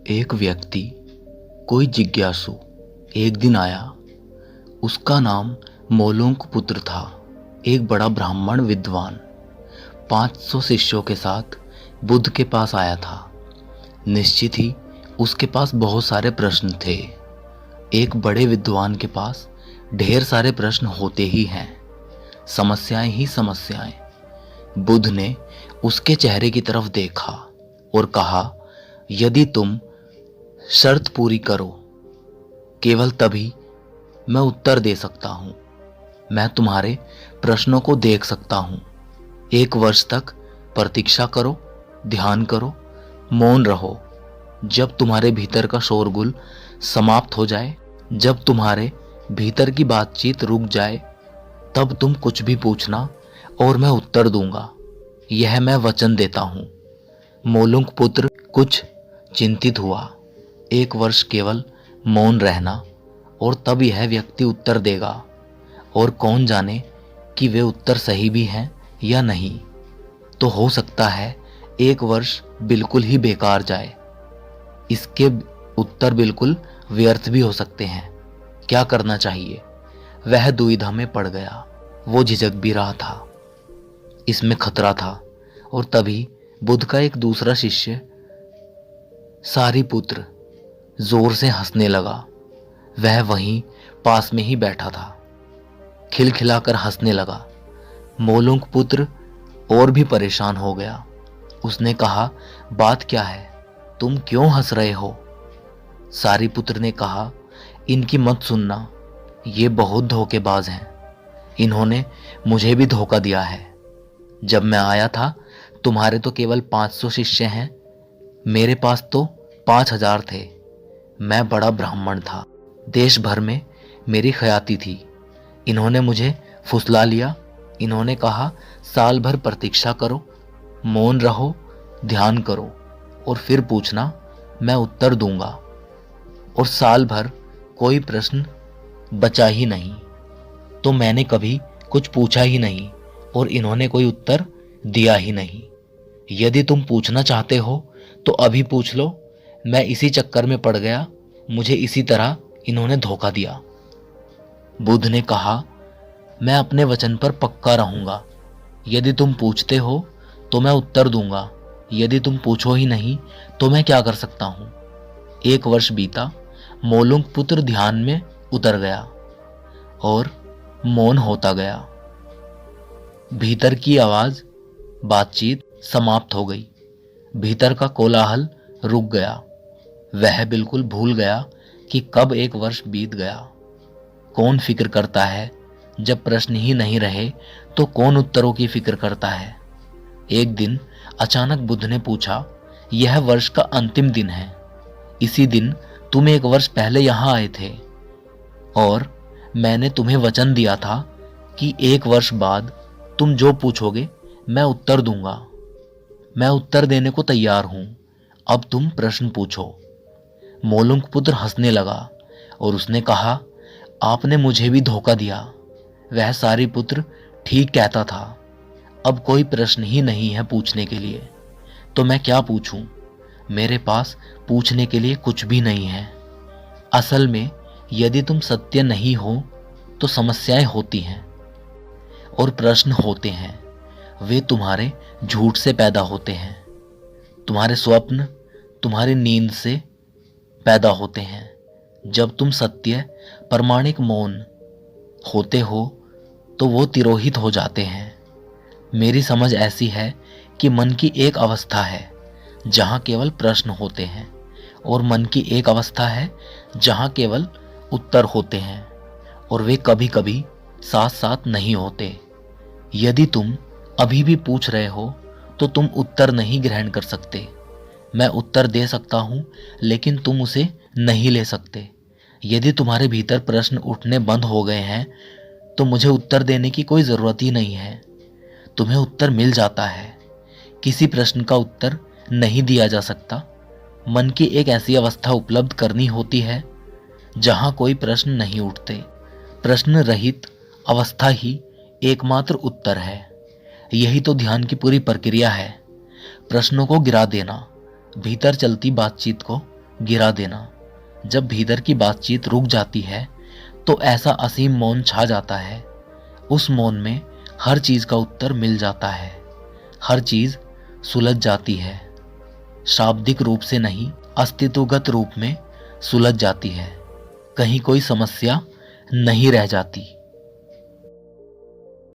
एक व्यक्ति, कोई जिज्ञासु, एक दिन आया। उसका नाम मोलोंक पुत्र था। एक बड़ा ब्राह्मण विद्वान 500 शिष्यों के साथ बुद्ध के पास आया था। निश्चित ही उसके पास बहुत सारे प्रश्न थे। एक बड़े विद्वान के पास ढेर सारे प्रश्न होते ही हैं, समस्याएं ही समस्याएं। बुद्ध ने उसके चेहरे की तरफ देखा और कहा, यदि तुम शर्त पूरी करो, केवल तभी मैं उत्तर दे सकता हूं। मैं तुम्हारे प्रश्नों को देख सकता हूं। 1 वर्ष तक प्रतीक्षा करो, ध्यान करो, मौन रहो। जब तुम्हारे भीतर का शोरगुल समाप्त हो जाए, जब तुम्हारे भीतर की बातचीत रुक जाए, तब तुम कुछ भी पूछना और मैं उत्तर दूंगा। यह मैं वचन देता हूं। मोलुंक पुत्र कुछ चिंतित हुआ। 1 वर्ष केवल मौन रहना और तब यह व्यक्ति उत्तर देगा, और कौन जाने कि वे उत्तर सही भी हैं या नहीं। तो हो सकता है 1 वर्ष बिल्कुल ही बेकार जाए। इसके उत्तर बिल्कुल व्यर्थ भी हो सकते हैं। क्या करना चाहिए? वह दुविधा में पड़ गया। वो झिझक भी रहा था, इसमें खतरा था। और तभी बुद्ध का एक दूसरा शिष्य सारिपुत्र जोर से हंसने लगा। वह वहीं पास में ही बैठा था, खिलखिलाकर हंसने लगा। मोलुंक पुत्र और भी परेशान हो गया। उसने कहा, बात क्या है? तुम क्यों हंस रहे हो? सारिपुत्र ने कहा, इनकी मत सुनना, ये बहुत धोखेबाज हैं। इन्होंने मुझे भी धोखा दिया है। जब मैं आया था, तुम्हारे तो केवल 500 शिष्य हैं, मेरे पास तो 5000 थे। मैं बड़ा ब्राह्मण था, देश भर में मेरी ख्याति थी। इन्होंने मुझे फुसला लिया। इन्होंने कहा, साल भर प्रतीक्षा करो, मौन रहो, ध्यान करो और फिर पूछना, मैं उत्तर दूंगा। और साल भर कोई प्रश्न बचा ही नहीं। तो मैंने कभी कुछ पूछा ही नहीं और इन्होंने कोई उत्तर दिया ही नहीं। यदि तुम पूछना चाहते हो तो अभी पूछ लो। मैं इसी चक्कर में पड़ गया, मुझे इसी तरह इन्होंने धोखा दिया। बुद्ध ने कहा, मैं अपने वचन पर पक्का रहूंगा। यदि तुम पूछते हो तो मैं उत्तर दूंगा। यदि तुम पूछो ही नहीं तो मैं क्या कर सकता हूं? 1 वर्ष बीता। मोलुंक पुत्र ध्यान में उतर गया और मौन होता गया। भीतर की आवाज, बातचीत समाप्त हो गई। भीतर का कोलाहल रुक गया। वह बिल्कुल भूल गया कि कब 1 वर्ष बीत गया। कौन फिक्र करता है? जब प्रश्न ही नहीं रहे तो कौन उत्तरों की फिक्र करता है? एक दिन अचानक बुद्ध ने पूछा, यह वर्ष का अंतिम दिन है। इसी दिन तुम 1 वर्ष पहले यहां आए थे और मैंने तुम्हें वचन दिया था कि 1 वर्ष बाद तुम जो पूछोगे मैं उत्तर दूंगा। मैं उत्तर देने को तैयार हूं। अब तुम प्रश्न पूछो। मोलुंक पुत्र हंसने लगा और उसने कहा, आपने मुझे भी धोखा दिया। वह सारिपुत्र ठीक कहता था। अब कोई प्रश्न ही नहीं है पूछने के लिए, तो मैं क्या पूछूं? मेरे पास पूछने के लिए कुछ भी नहीं है। असल में यदि तुम सत्य नहीं हो तो समस्याएं होती हैं और प्रश्न होते हैं। वे तुम्हारे झूठ से पैदा होते हैं। तुम्हारे स्वप्न तुम्हारी नींद से पैदा होते हैं। जब तुम सत्य, प्रामाणिक मौन होते हो तो वो तिरोहित हो जाते हैं। मेरी समझ ऐसी है कि मन की एक अवस्था है जहां केवल प्रश्न होते हैं और मन की एक अवस्था है जहां केवल उत्तर होते हैं, और वे कभी कभी साथ साथ नहीं होते। यदि तुम अभी भी पूछ रहे हो तो तुम उत्तर नहीं ग्रहण कर सकते। मैं उत्तर दे सकता हूं, लेकिन तुम उसे नहीं ले सकते। यदि तुम्हारे भीतर प्रश्न उठने बंद हो गए हैं तो मुझे उत्तर देने की कोई जरूरत ही नहीं है। तुम्हें उत्तर मिल जाता है। किसी प्रश्न का उत्तर नहीं दिया जा सकता। मन की एक ऐसी अवस्था उपलब्ध करनी होती है जहां कोई प्रश्न नहीं उठते। प्रश्न रहित अवस्था ही एकमात्र उत्तर है। यही तो ध्यान की पूरी प्रक्रिया है। प्रश्नों को गिरा देना, भीतर चलती बातचीत को गिरा देना। जब भीतर की बातचीत रुक जाती है तो ऐसा असीम मौन छा जाता है। उस मौन में हर चीज का उत्तर मिल जाता है, हर चीज सुलझ जाती है। शाब्दिक रूप से नहीं, अस्तित्वगत रूप में सुलझ जाती है। कहीं कोई समस्या नहीं रह जाती।